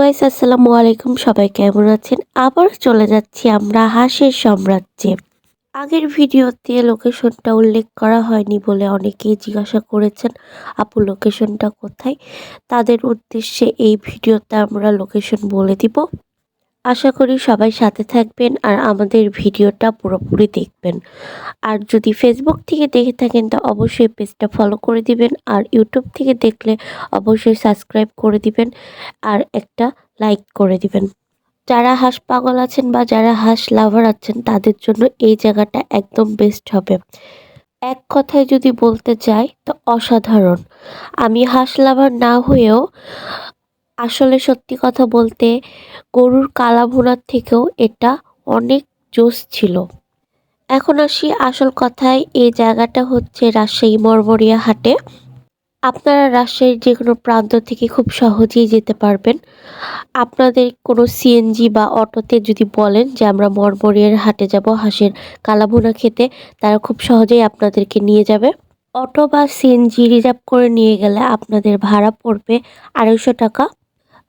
Guys, আসসালামু আলাইকুম। সবাই কেমন আছেন? আবার চলে যাচ্ছি আমরা হাঁসের সাম্রাজ্যে। আগের ভিডিওতে লোকেশনটা উল্লেখ করা হয়নি বলে অনেকেই জিজ্ঞাসা করেছেন, আপু লোকেশনটা কোথায়? তাদের উদ্দেশ্যে এই ভিডিওতে আমরা লোকেশন বলে দিব। আশা করি সবাই সাথে থাকবেন আর আমাদের ভিডিওটা পুরোপুরি দেখবেন। আর যদি ফেসবুক থেকে দেখে থাকেন তো অবশ্যই পেজটা ফলো করে দিবেন, আর ইউটিউব থেকে দেখলে অবশ্যই সাবস্ক্রাইব করে দিবেন আর একটা লাইক করে দিবেন। যারা হাঁস পাগল আছেন বা যারা হাঁস লাভার আছেন তাদের জন্য এই জায়গাটা একদম বেস্ট হবে। এক কথায় যদি বলতে যাই তো অসাধারণ। আমি হাঁস লাভার না হয়েও আসলে সত্যি কথা বলতে গরুর কালা ভুনার থেকেও এটা অনেক জোস ছিল। এখন আসি আসল কথায়, এই জায়গাটা হচ্ছে রাজশাহী মরমরিয়া হাটে। আপনারা রাজশাহীর যে কোনো প্রান্ত থেকে খুব সহজেই যেতে পারবেন। আপনাদের কোনো সিএনজি বা অটোতে যদি বলেন যে আমরা মরমরিয়ার হাটে যাব হাঁসের কালাভুনা খেতে, তারা খুব সহজেই আপনাদেরকে নিয়ে যাবে। অটো বা সিএনজি রিজার্ভ করে নিয়ে গেলে আপনাদের ভাড়া পড়বে 250 টাকা।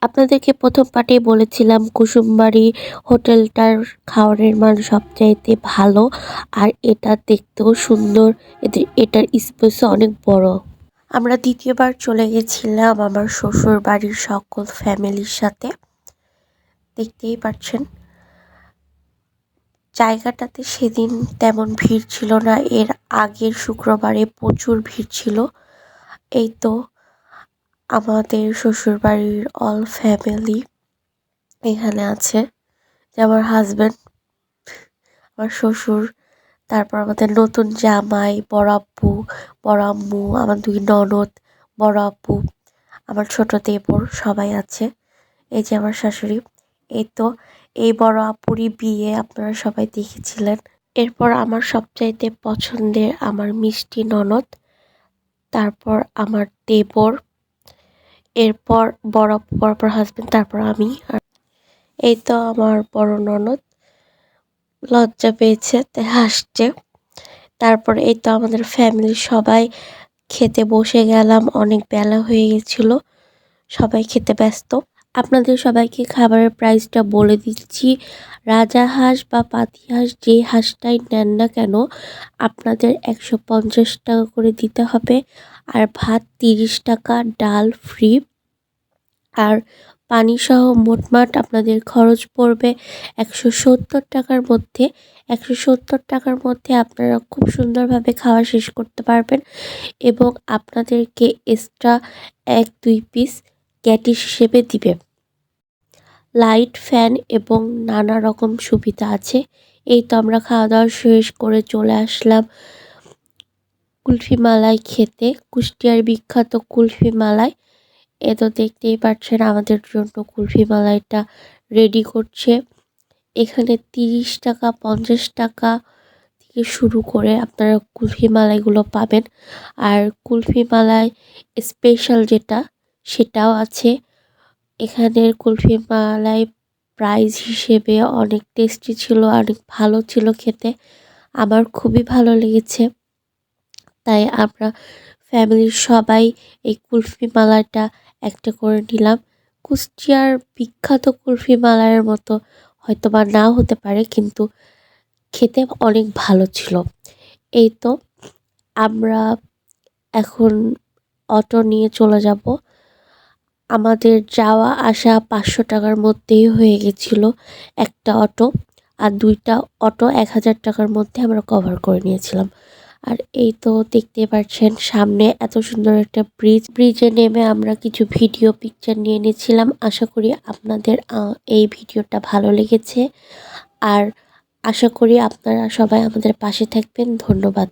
আপনাদেরকে প্রথম পার্টেই বলেছিলাম কুসুমবাড়ি হোটেলটার খাবারের মান সবচাইতে ভালো, আর এটা দেখতেও সুন্দর। এটার স্পেসও অনেক বড়। আমরা দ্বিতীয়বার চলে গেছিলাম আমার শ্বশুর বাড়ির সকল ফ্যামিলির সাথে। দেখতেই পাচ্ছেন জায়গাটাতে সেদিন তেমন ভিড় ছিল না, এর আগের শুক্রবারে প্রচুর ভিড় ছিল। এই তো আমাদের শ্বশুর বাড়ির অল ফ্যামিলি এখানে আছে, যে আমার হাজব্যান্ড, আমার শ্বশুর, তারপর আমাদের নতুন জামাই, বড় আব্বু, বড় আম্মু, আমার 2 ননদ, বড় আব্বু, আমার ছোট দেবর সবাই আছে। এই যে আমার শাশুড়ি। এই তো এই বড় আপুরই বিয়ে আপনারা সবাই দেখেছিলেন। এরপর আমার সবচাইতে পছন্দের আমার মিষ্টি ননদ, তারপর আমার দেবর, এরপর বড় আপু, পরপর হাজবেন্ড, তারপর আমি। আর এই তো আমার বড় ননদ লজ্জা পেয়েছে তাই হাসছে। তারপর এই তো আমাদের ফ্যামিলির সবাই খেতে বসে গেলাম। অনেক বেলা হয়ে গেছিল, সবাই খেতে ব্যস্ত। আপনাদের সবাইকে খাবারের প্রাইসটা বলে দিচ্ছি। রাজা হাঁস বা পাতি হাঁস যে হাঁসটাই নেন না কেন আপনাদের 150 টাকা করে দিতে হবে, আর ভাত 30 টাকা, ডাল ফ্রি, আর পানি সহ মোটমাট আপনাদের খরচ পড়বে 170 টাকার মধ্যে। 170 টাকার মধ্যে আপনারা খুব সুন্দরভাবে খাওয়া শেষ করতে পারবেন, এবং আপনাদেরকে এক্সট্রা 1-2 পিস ক্যাটিস হিসেবে দিবে। লাইট, ফ্যান এবং নানা রকম সুবিধা আছে। এই তো আমরা খাওয়া দাওয়া শেষ করে চলে আসলাম কুলফি মালাই খেতে, কুষ্টিয়ার বিখ্যাত কুলফি মালাই। এ তো দেখতেই পাচ্ছেন আমাদের জন্য কুলফি মালাইটা রেডি করছে। এখানে 30 টাকা, 50 টাকা থেকে শুরু করে আপনারা কুলফি মালাইগুলো পাবেন। আর কুলফি মালাই স্পেশাল যেটা সেটাও আছে। এখানের কুলফি মালাই প্রাইস হিসেবে অনেক টেস্টি ছিল, অনেক ভালো ছিল খেতে। আমার খুবই ভালো লেগেছে, তাই আমরা ফ্যামিলির সবাই এই কুলফি মালাইটা একটা করে নিলাম। কুষ্টিয়ার বিখ্যাত কুলফি মালাইয়ের মতো হয়তো বা নাও হতে পারে, কিন্তু খেতে অনেক ভালো ছিল। এই তো আমরা এখন অটো নিয়ে চলে যাব। আমাদের যাওয়া আসা 500 টাকার মধ্যেই হয়ে গেছিল একটা অটো, আর 2টা অটো 1000 টাকার মধ্যে আমরা কভার করে নিয়েছিলাম। আর এই তো দেখতে পাচ্ছেন সামনে এত সুন্দর একটা ব্রিজে নেমে আমরা কিছু ভিডিও পিকচার নিয়ে নিয়েছিলাম। আশা করি আপনাদের এই ভিডিওটা ভালো লেগেছে, আর আশা করি আপনারা সবাই আমাদের পাশে থাকবেন। ধন্যবাদ।